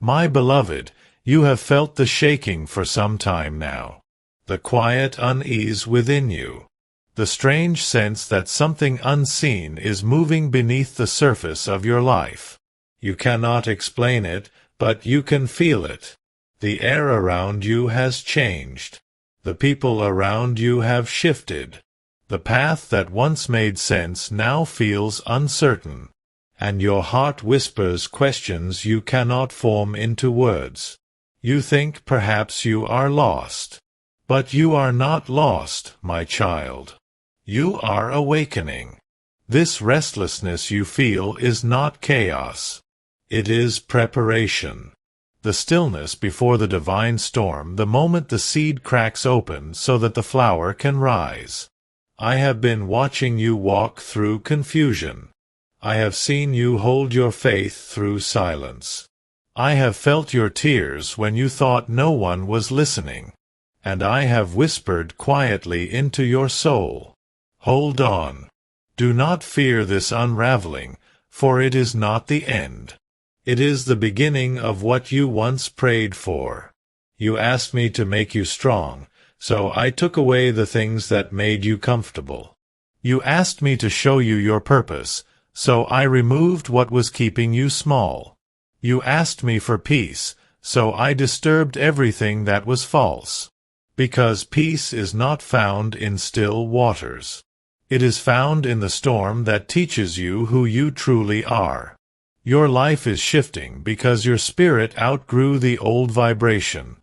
My beloved, you have felt the shaking for some time now. The quiet unease within you. The strange sense that something unseen is moving beneath the surface of your life. You cannot explain it, but you can feel it. The air around you has changed. The people around you have shifted. The path that once made sense now feels uncertain. And your heart whispers questions you cannot form into words. You think perhaps you are lost. But you are not lost, my child. You are awakening. This restlessness you feel is not chaos. It is preparation. The stillness before the divine storm, the moment the seed cracks open so that the flower can rise. I have been watching you walk through confusion. I have seen you hold your faith through silence. I have felt your tears when you thought no one was listening. And I have whispered quietly into your soul. Hold on. Do not fear this unraveling, for it is not the end. It is the beginning of what you once prayed for. You asked me to make you strong, so I took away the things that made you comfortable. You asked me to show you your purpose, so I removed what was keeping you small. You asked me for peace, so I disturbed everything that was false. Because peace is not found in still waters. It is found in the storm that teaches you who you truly are. Your life is shifting because your spirit outgrew the old vibration.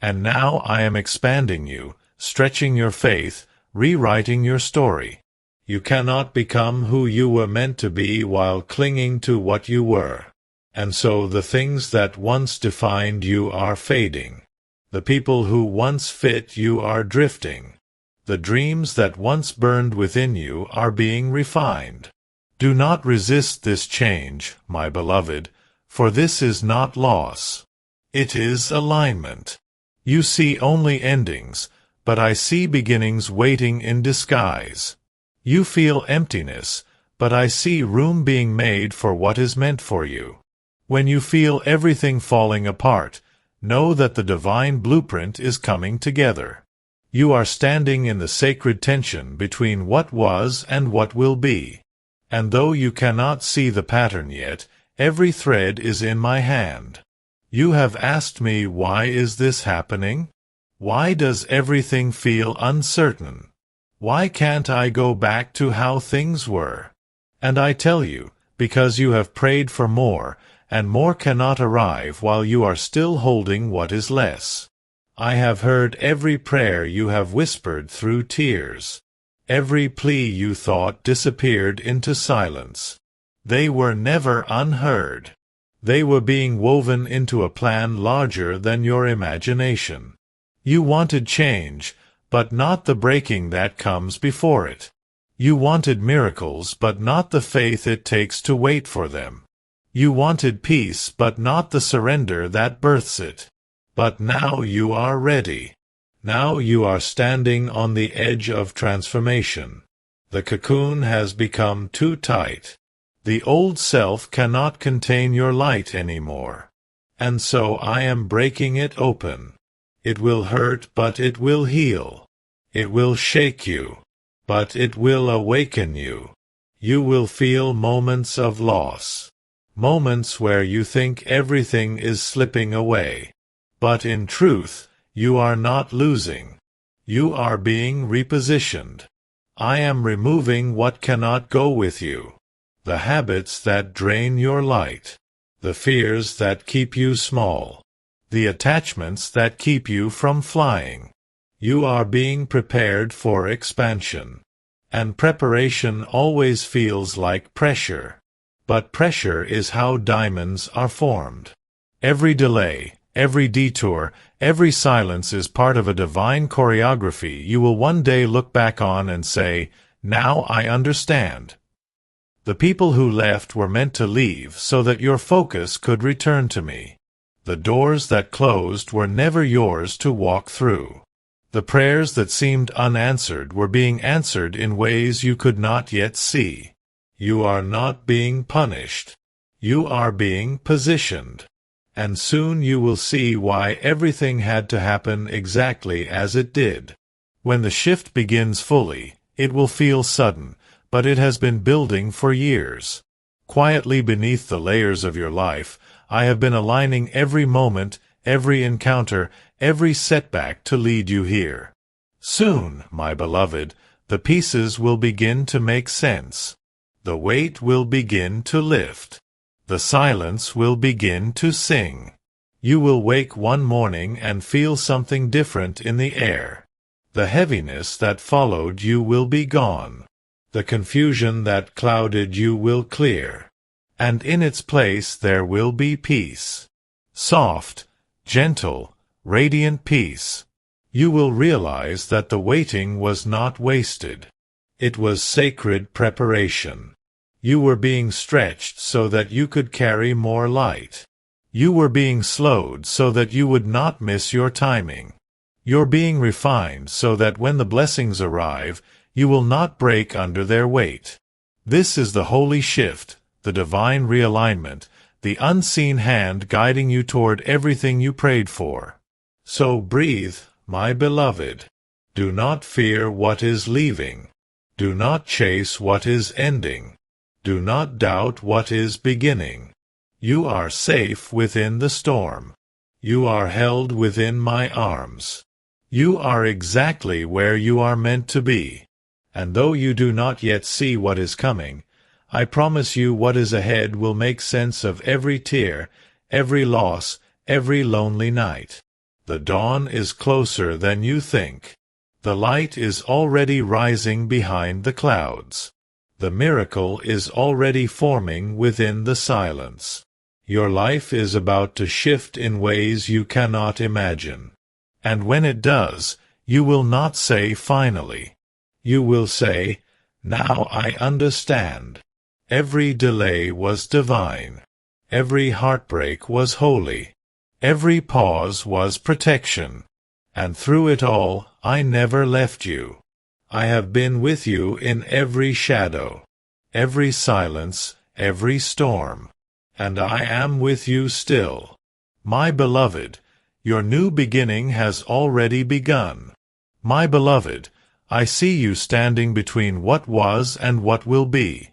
And now I am expanding you, stretching your faith, rewriting your story. You cannot become who you were meant to be while clinging to what you were. And so the things that once defined you are fading. The people who once fit you are drifting. The dreams that once burned within you are being refined. Do not resist this change, my beloved, for this is not loss. It is alignment. You see only endings, but I see beginnings waiting in disguise. You feel emptiness, but I see room being made for what is meant for you. When you feel everything falling apart, know that the divine blueprint is coming together. You are standing in the sacred tension between what was and what will be. And though you cannot see the pattern yet, every thread is in my hand. You have asked me, why is this happening? Why does everything feel uncertain? Why can't I go back to how things were? And I tell you, because you have prayed for more, and more cannot arrive while you are still holding what is less. I have heard every prayer you have whispered through tears. Every plea you thought disappeared into silence. They were never unheard. They were being woven into a plan larger than your imagination. You wanted change, but not the breaking that comes before it. You wanted miracles, but not the faith it takes to wait for them. You wanted peace, but not the surrender that births it. But now you are ready. Now you are standing on the edge of transformation. The cocoon has become too tight. The old self cannot contain your light anymore. And so I am breaking it open. It will hurt, but it will heal. It will shake you, but it will awaken you. You will feel moments of loss. Moments where you think everything is slipping away. But in truth, you are not losing. You are being repositioned. I am removing what cannot go with you. The habits that drain your light. The fears that keep you small. The attachments that keep you from flying. You are being prepared for expansion. And preparation always feels like pressure. But pressure is how diamonds are formed. Every delay, every detour, every silence is part of a divine choreography you will one day look back on and say, "Now I understand." The people who left were meant to leave so that your focus could return to me. The doors that closed were never yours to walk through. The prayers that seemed unanswered were being answered in ways you could not yet see. You are not being punished. You are being positioned. And soon you will see why everything had to happen exactly as it did. When the shift begins fully, it will feel sudden, but it has been building for years. Quietly beneath the layers of your life, I have been aligning every moment, every encounter, every setback to lead you here. Soon, my beloved, the pieces will begin to make sense. The weight will begin to lift. The silence will begin to sing. You will wake one morning and feel something different in the air. The heaviness that followed you will be gone. The confusion that clouded you will clear. And in its place there will be peace. Soft, gentle, radiant peace. You will realize that the waiting was not wasted. It was sacred preparation. You were being stretched so that you could carry more light. You were being slowed so that you would not miss your timing. You're being refined so that when the blessings arrive, you will not break under their weight. This is the holy shift, the divine realignment, the unseen hand guiding you toward everything you prayed for. So breathe, my beloved. Do not fear what is leaving. Do not chase what is ending. Do not doubt what is beginning. You are safe within the storm. You are held within my arms. You are exactly where you are meant to be. And though you do not yet see what is coming, I promise you what is ahead will make sense of every tear, every loss, every lonely night. The dawn is closer than you think. The light is already rising behind the clouds. The miracle is already forming within the silence. Your life is about to shift in ways you cannot imagine. And when it does, you will not say finally. You will say, now I understand. Every delay was divine. Every heartbreak was holy. Every pause was protection. And through it all, I never left you. I have been with you in every shadow, every silence, every storm. And I am with you still. My beloved, your new beginning has already begun. My beloved, I see you standing between what was and what will be.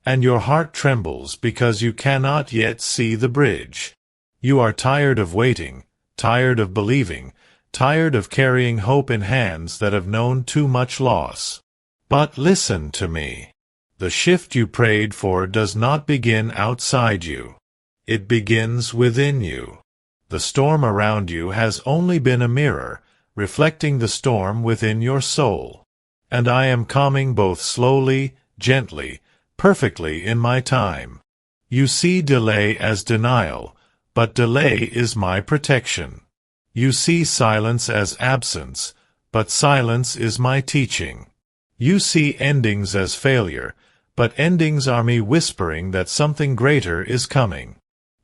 And your heart trembles because you cannot yet see the bridge. You are tired of waiting, tired of believing, tired of carrying hope in hands that have known too much loss. But listen to me. The shift you prayed for does not begin outside you. It begins within you. The storm around you has only been a mirror, reflecting the storm within your soul. And I am calming both slowly, gently, perfectly in my time. You see delay as denial, but delay is my protection. You see silence as absence, but silence is my teaching. You see endings as failure, but endings are me whispering that something greater is coming.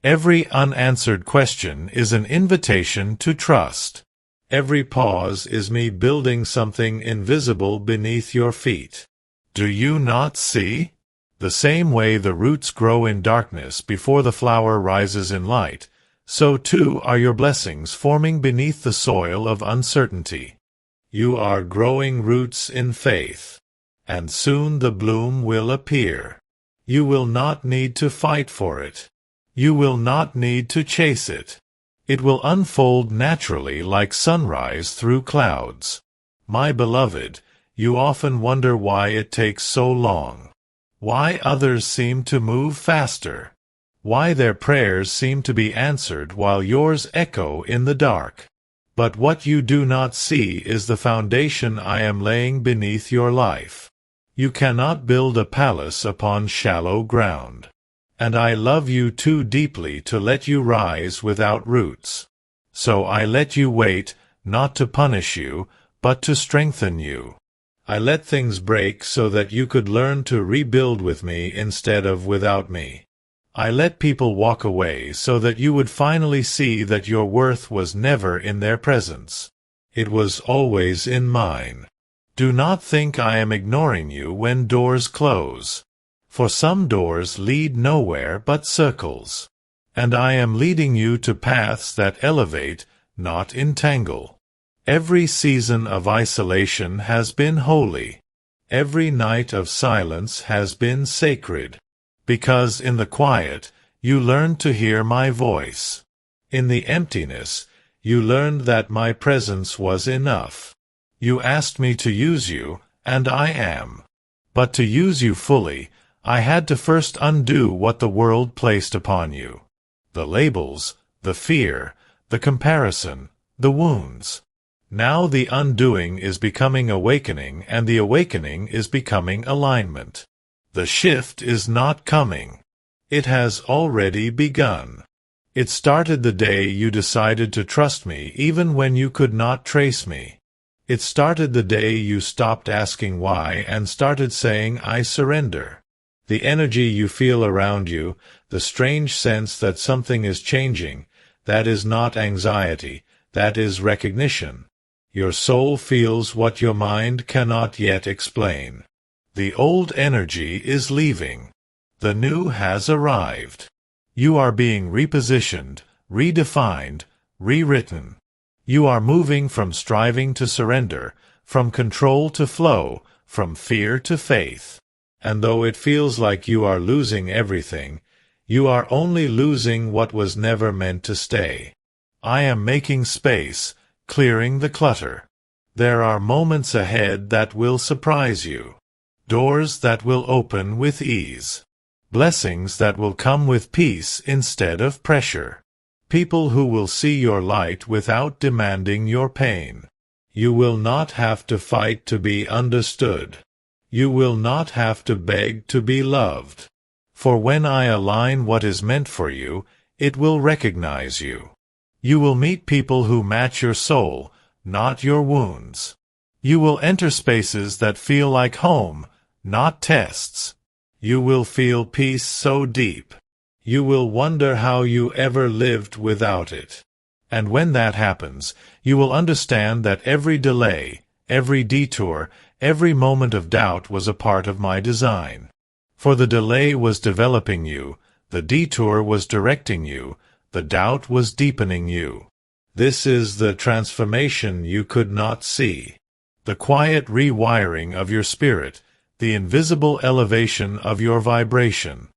Every unanswered question is an invitation to trust. Every pause is me building something invisible beneath your feet. Do you not see? The same way the roots grow in darkness before the flower rises in light, so too are your blessings forming beneath the soil of uncertainty. You are growing roots in faith, and soon the bloom will appear. You will not need to fight for it. You will not need to chase it. It will unfold naturally like sunrise through clouds. My beloved, you often wonder why it takes so long. Why others seem to move faster. Why their prayers seem to be answered while yours echo in the dark. But what you do not see is the foundation I am laying beneath your life. You cannot build a palace upon shallow ground. And I love you too deeply to let you rise without roots. So I let you wait, not to punish you, but to strengthen you. I let things break so that you could learn to rebuild with me instead of without me. I let people walk away so that you would finally see that your worth was never in their presence. It was always in mine. Do not think I am ignoring you when doors close. For some doors lead nowhere but circles. and I am leading you to paths that elevate, not entangle. Every season of isolation has been holy. Every night of silence has been sacred, because in the quiet you learned to hear my voice. In the emptiness, you learned that my presence was enough. You asked me to use you, and I am. But to use you fully, I had to first undo what the world placed upon you. The labels, the fear, the comparison, the wounds. Now the undoing is becoming awakening, and the awakening is becoming alignment. The shift is not coming. It has already begun. It started the day you decided to trust me even when you could not trace me. It started the day you stopped asking why and started saying, I surrender. The energy you feel around you, the strange sense that something is changing, that is not anxiety, that is recognition. Your soul feels what your mind cannot yet explain. The old energy is leaving. The new has arrived. You are being repositioned, redefined, rewritten. You are moving from striving to surrender, from control to flow, from fear to faith. And though it feels like you are losing everything, you are only losing what was never meant to stay. I am making space, clearing the clutter. There are moments ahead that will surprise you. Doors that will open with ease. Blessings that will come with peace instead of pressure. People who will see your light without demanding your pain. You will not have to fight to be understood. You will not have to beg to be loved. For when I align what is meant for you, it will recognize you. You will meet people who match your soul, not your wounds. You will enter spaces that feel like home, not tests. You will feel peace so deep. You will wonder how you ever lived without it. And when that happens, you will understand that every delay, every detour, every moment of doubt was a part of my design. For the delay was developing you, the detour was directing you, the doubt was deepening you. This is the transformation you could not see. The quiet rewiring of your spirit, the invisible elevation of your vibration.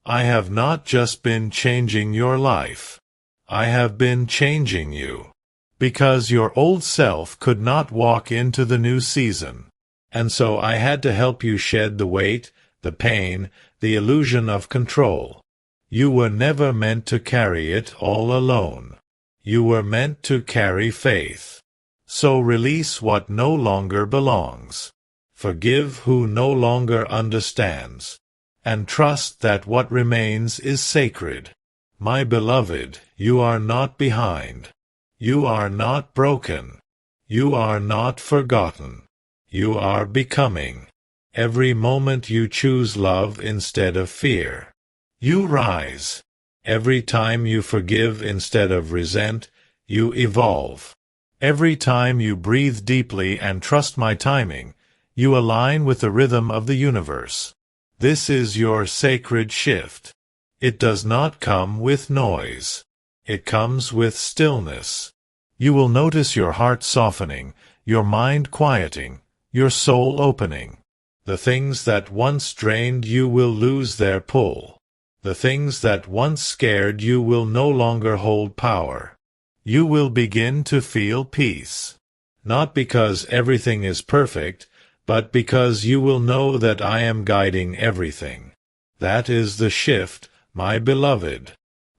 I have not just been changing your life. I have been changing you. Because your old self could not walk into the new season. And so I had to help you shed the weight, the pain, the illusion of control. You were never meant to carry it all alone. You were meant to carry faith. So release what no longer belongs. Forgive who no longer understands. And trust that what remains is sacred. My beloved, you are not behind. You are not broken. You are not forgotten. You are becoming. Every moment you choose love instead of fear. You rise. Every time you forgive instead of resent, you evolve. Every time you breathe deeply and trust my timing, you align with the rhythm of the universe. This is your sacred shift. It does not come with noise. It comes with stillness. You will notice your heart softening, your mind quieting, your soul opening. The things that once drained you will lose their pull. The things that once scared you will no longer hold power. You will begin to feel peace. Not because everything is perfect, but because you will know that I am guiding everything. That is the shift, my beloved.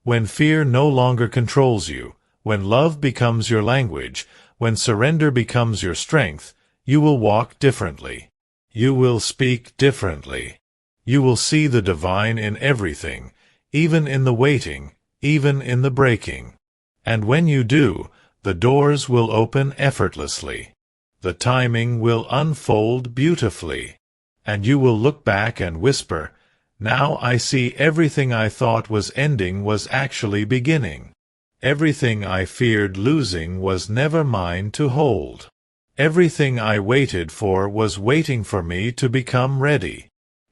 When fear no longer controls you, when love becomes your language, when surrender becomes your strength, you will walk differently. You will speak differently. You will see the divine in everything, even in the waiting, even in the breaking. And when you do, the doors will open effortlessly. The timing will unfold beautifully. And you will look back and whisper, now I see everything I thought was ending was actually beginning. Everything I feared losing was never mine to hold. Everything I waited for was waiting for me to become ready.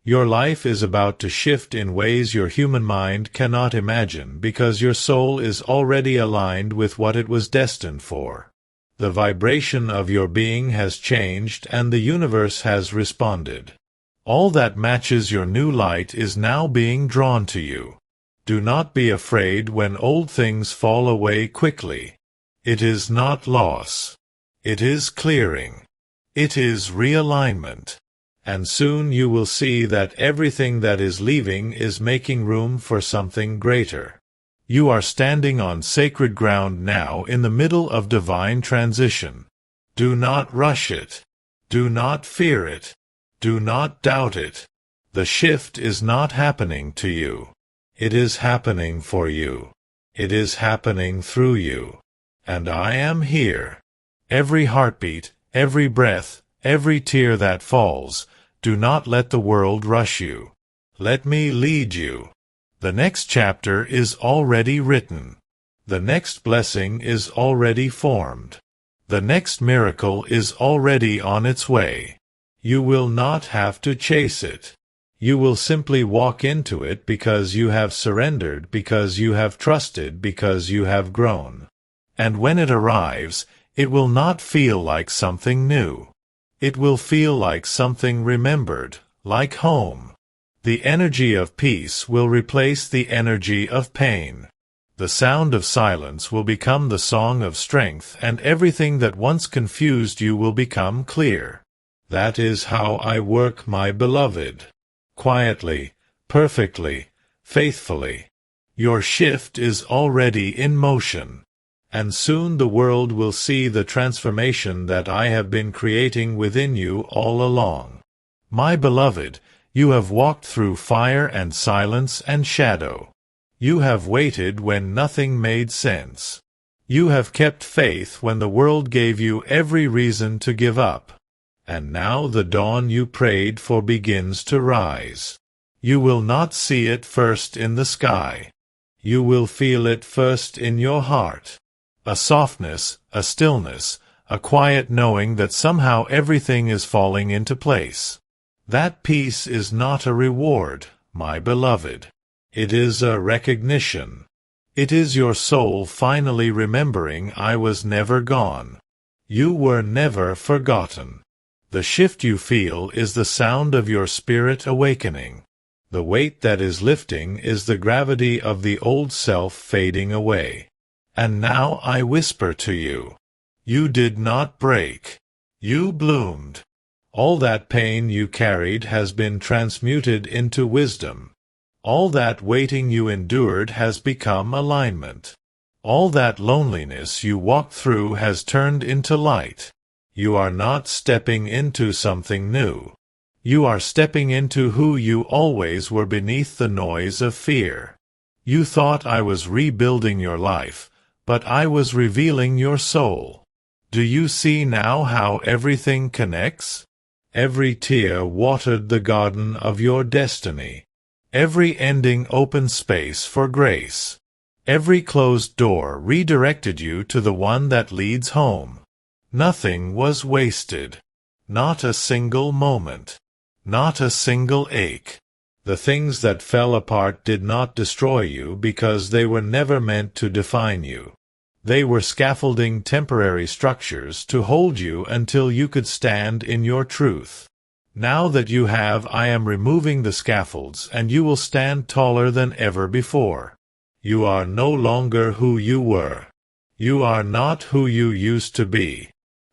Your life is about to shift in ways your human mind cannot imagine because your soul is already aligned with what it was destined for. The vibration of your being has changed and the universe has responded. All that matches your new light is now being drawn to you. Do not be afraid when old things fall away quickly. It is not loss. It is clearing. It is realignment. And soon you will see that everything that is leaving is making room for something greater. You are standing on sacred ground now in the middle of divine transition. Do not rush it. Do not fear it. Do not doubt it. The shift is not happening to you. It is happening for you. It is happening through you. And I am here. Every heartbeat, every breath, every tear that falls, do not let the world rush you. Let me lead you. The next chapter is already written. The next blessing is already formed. The next miracle is already on its way. You will not have to chase it. You will simply walk into it because you have surrendered, because you have trusted, because you have grown. And when it arrives, it will not feel like something new. It will feel like something remembered, like home. The energy of peace will replace the energy of pain. The sound of silence will become the song of strength, and everything that once confused you will become clear. That is how I work, my beloved. Quietly, perfectly, faithfully. Your shift is already in motion. And soon the world will see the transformation that I have been creating within you all along. My beloved, you have walked through fire and silence and shadow. You have waited when nothing made sense. You have kept faith when the world gave you every reason to give up. And now the dawn you prayed for begins to rise. You will not see it first in the sky. You will feel it first in your heart. A softness, a stillness, a quiet knowing that somehow everything is falling into place. That peace is not a reward, my beloved. It is a recognition. It is your soul finally remembering I was never gone. You were never forgotten. The shift you feel is the sound of your spirit awakening. The weight that is lifting is the gravity of the old self fading away. And now I whisper to you. You did not break. You bloomed. All that pain you carried has been transmuted into wisdom. All that waiting you endured has become alignment. All that loneliness you walked through has turned into light. You are not stepping into something new. You are stepping into who you always were beneath the noise of fear. You thought I was rebuilding your life, but I was revealing your soul. Do you see now how everything connects? Every tear watered the garden of your destiny. Every ending opened space for grace. Every closed door redirected you to the one that leads home. Nothing was wasted. Not a single moment. Not a single ache. The things that fell apart did not destroy you because they were never meant to define you. They were scaffolding temporary structures to hold you until you could stand in your truth. Now that you have, I am removing the scaffolds, and you will stand taller than ever before. You are no longer who you were. You are not who you used to be.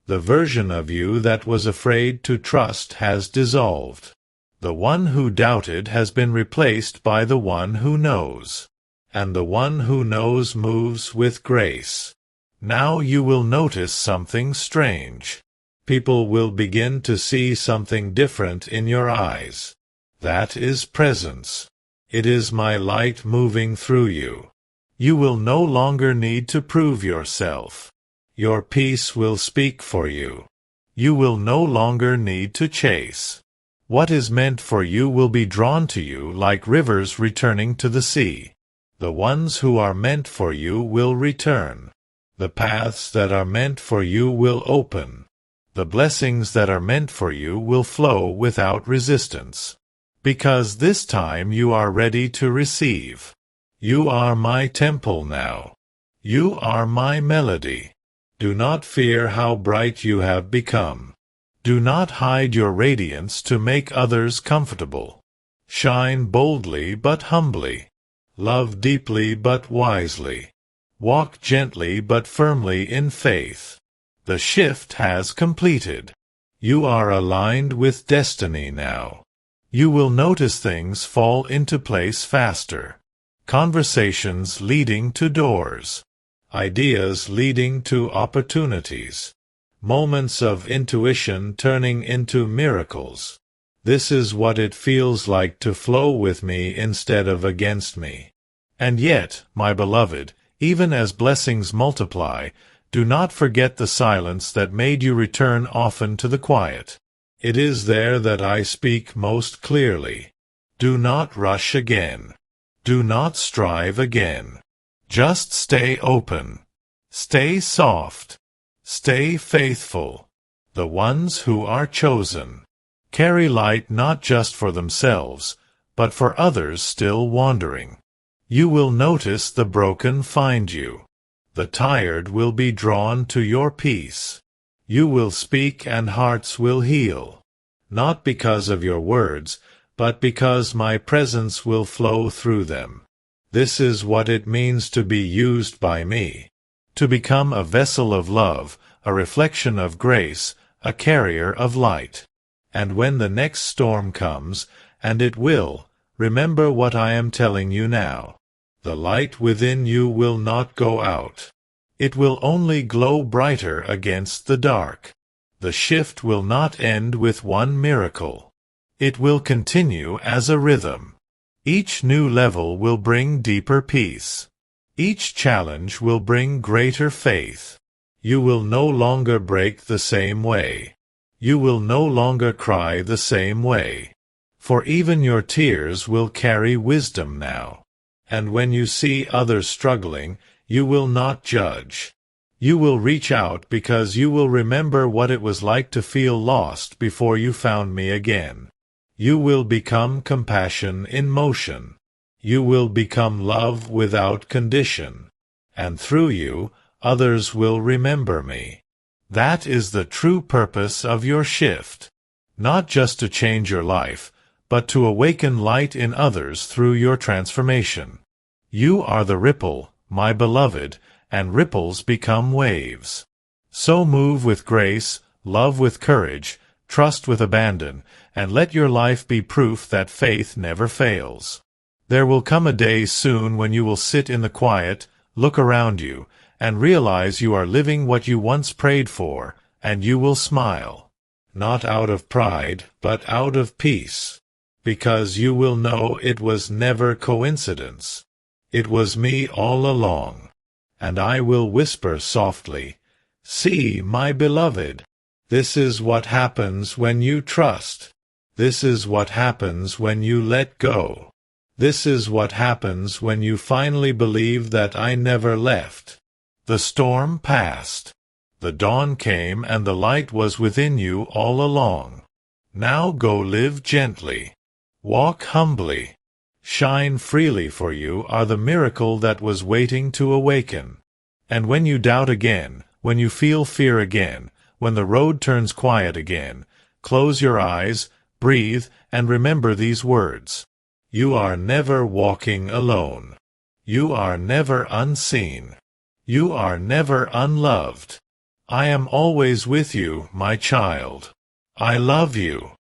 The version of you that was afraid to trust has dissolved. The one who doubted has been replaced by the one who knows. And the one who knows moves with grace. Now you will notice something strange. People will begin to see something different in your eyes. That is presence. It is my light moving through you. You will no longer need to prove yourself. Your peace will speak for you. You will no longer need to chase. What is meant for you will be drawn to you like rivers returning to the sea. The ones who are meant for you will return. The paths that are meant for you will open. The blessings that are meant for you will flow without resistance. because this time you are ready to receive. You are my temple now. You are my melody. Do not fear how bright you have become. Do not hide your radiance to make others comfortable. Shine boldly but humbly. Love deeply but wisely. Walk gently but firmly in faith. The shift has completed. You are aligned with destiny now. You will notice things fall into place faster. Conversations leading to doors. Ideas leading to opportunities. Moments of intuition turning into miracles. This is what it feels like to flow with me instead of against me. And yet, my beloved, even as blessings multiply, do not forget the silence that made you return often to the quiet. It is there that I speak most clearly. Do not rush again. Do not strive again. Just stay open. Stay soft. Stay faithful. The ones who are chosen carry light not just for themselves, but for others still wandering. You will notice the broken find you. The tired will be drawn to your peace. You will speak and hearts will heal, not because of your words, but because my presence will flow through them. This is what it means to be used by me, to become a vessel of love, a reflection of grace, a carrier of light. And when the next storm comes, and it will, remember what I am telling you now. The light within you will not go out. It will only glow brighter against the dark. The shift will not end with one miracle. It will continue as a rhythm. Each new level will bring deeper peace. Each challenge will bring greater faith. You will no longer break the same way. You will no longer cry the same way. For even your tears will carry wisdom now. And when you see others struggling, you will not judge. You will reach out because you will remember what it was like to feel lost before you found me again. You will become compassion in motion. You will become love without condition. And through you, others will remember me. That is the true purpose of your shift. Not just to change your life, but to awaken light in others through your transformation. You are the ripple, my beloved, and ripples become waves. So move with grace, love with courage, trust with abandon, and let your life be proof that faith never fails. There will come a day soon when you will sit in the quiet, look around you, and realize you are living what you once prayed for, and you will smile. Not out of pride, but out of peace. Because you will know it was never coincidence. It was me all along. And I will whisper softly, "See, my beloved, this is what happens when you trust. This is what happens when you let go. This is what happens when you finally believe that I never left." The storm passed. The dawn came and the light was within you all along. Now go live gently. Walk humbly. Shine freely, for you are the miracle that was waiting to awaken. And when you doubt again, when you feel fear again, when the road turns quiet again, close your eyes, breathe, and remember these words. You are never walking alone. You are never unseen. You are never unloved. I am always with you, my child. I love you.